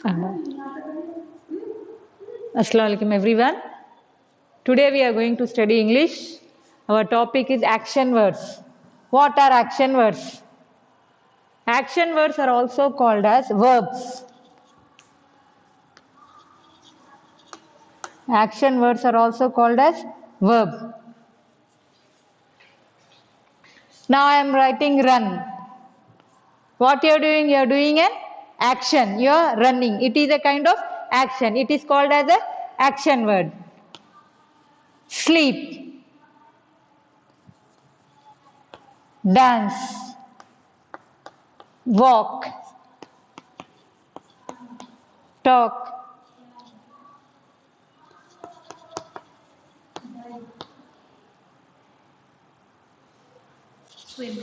Assalamu alaikum everyone. Today we are going to study English. Our topic is action words. What are action words? Action words are also called as verbs. Action words are also called as verb. Now I am writing run. What you are doing? You are doing an action. You are running. It is a kind of action. It is called as a action word. Sleep, dance, walk, talk, swim.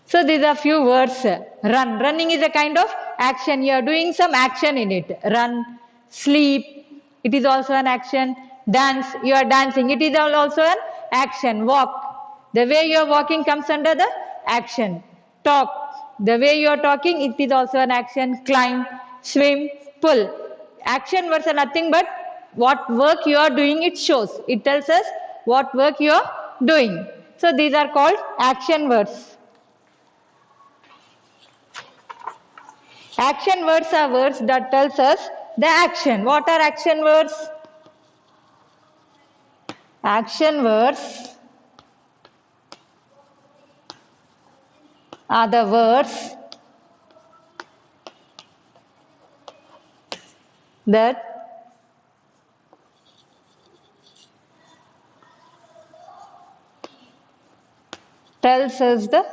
So these are few words. Run. Running is a kind of action. You are doing some action in it. Run, sleep. It is also an action. Dance. You are dancing. It is also an action. Walk. The way you are walking comes under the action. Talk. The way you are talking, it is also an action. Climb, swim, pull. Action words are nothing but what work you are doing. It shows. It tells us what work you are doing. So these are called action words. Action words are words that tells us the action. What are action words? Action words are the words that tells us the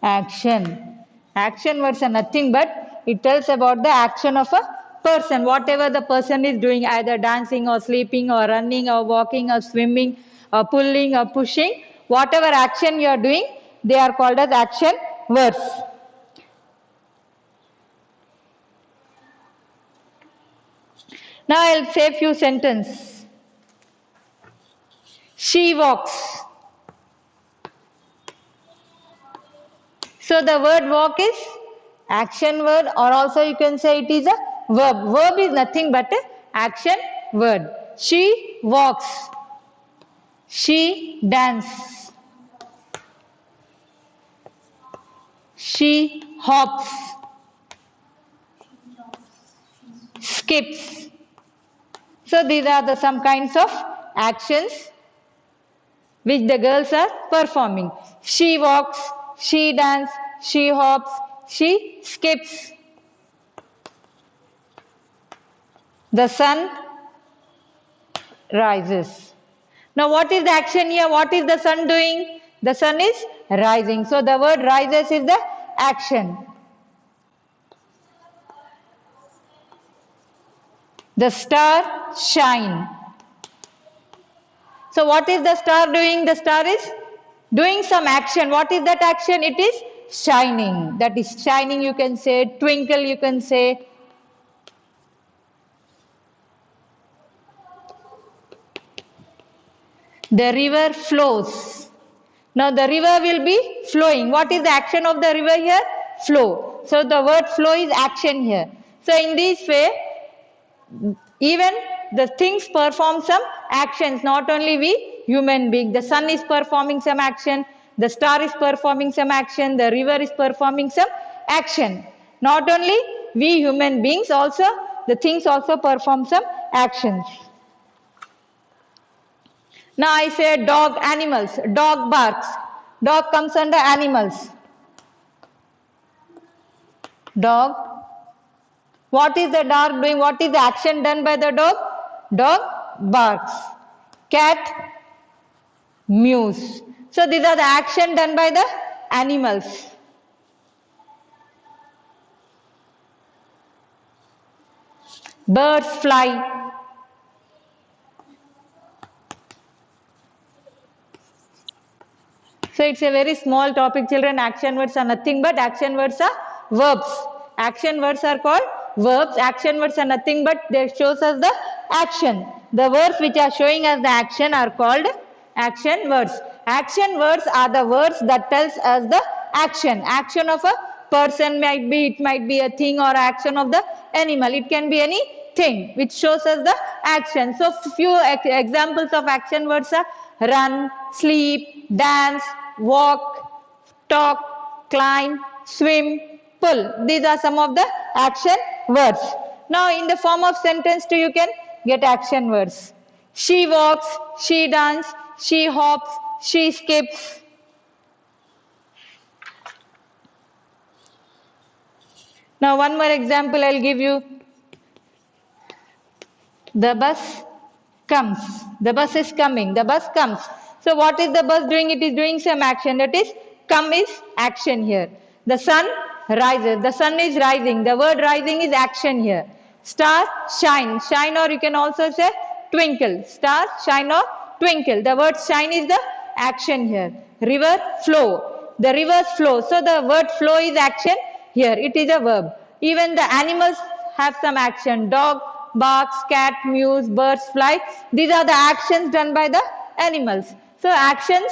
action. Action words are nothing but it tells about the action of a person. Whatever the person is doing, either dancing or sleeping or running or walking or swimming or pulling or pushing, whatever action you are doing, they are called as action words. Now I'll say a few sentences. She walks. So the word walk is action word, or also you can say it is a verb. Verb is nothing but an action word. She walks. She dances. She hops. Skips. So these are some kinds of actions which the girls are performing. She walks. She dances, she hops, she skips. The sun rises. Now what is the action here? What is the sun doing? The sun is rising. So the word rises is the action. The star shine. So what is the star doing? The star is doing some action. What is that action? It is shining. That is shining, you can say. Twinkle, you can say. The river flows. Now the river will be flowing. What is the action of the river here? Flow. So the word flow is action here. So in this way, even the things perform some actions, not only we human being. The sun is performing some action, the star is performing some action, the river is performing some action. Not only we human beings, also the things also perform some actions. Now I say dog, animals. Dog barks. Dog comes under animals. Dog. What is the dog doing? What is the action done by the dog? Dog barks. Cat mews. So these are the action done by the animals. Birds fly. So it's a very small topic, children. Action words are nothing but action words are verbs. Action words are called verbs. Action words are nothing but they shows us the action. The words which are showing us the action are called action words. Action words are the words that tells us the action of a person, it might be a thing, or action of the animal. It can be anything which shows us the action. So few examples of action words are run, sleep, dance, walk, talk, climb, swim, pull. These are some of the action words. Now in the form of sentence too, you can get action words. She walks, she dances, she hops, she skips. Now one more example I'll give you. The bus comes. The bus is coming. The bus comes. So what is the bus doing? It is doing some action. That is, come is action here. The sun rises. The sun is rising. The word rising is action here. Star, shine. Shine, or you can also say twinkle. Star, shine, or twinkle. The word shine is the action here. River, flow. The rivers flow. So the word flow is action here. It is a verb. Even the animals have some action. Dog barks, cat mews, birds fly. These are the actions done by the animals. So actions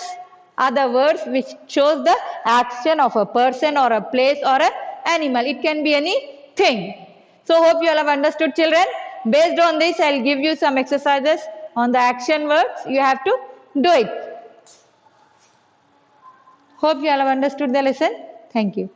are the words which shows the action of a person or a place or an animal. It can be anything. So hope you all have understood, children. Based on this, I'll give you some exercises on the action words. You have to do it. Hope you all have understood the lesson. Thank you.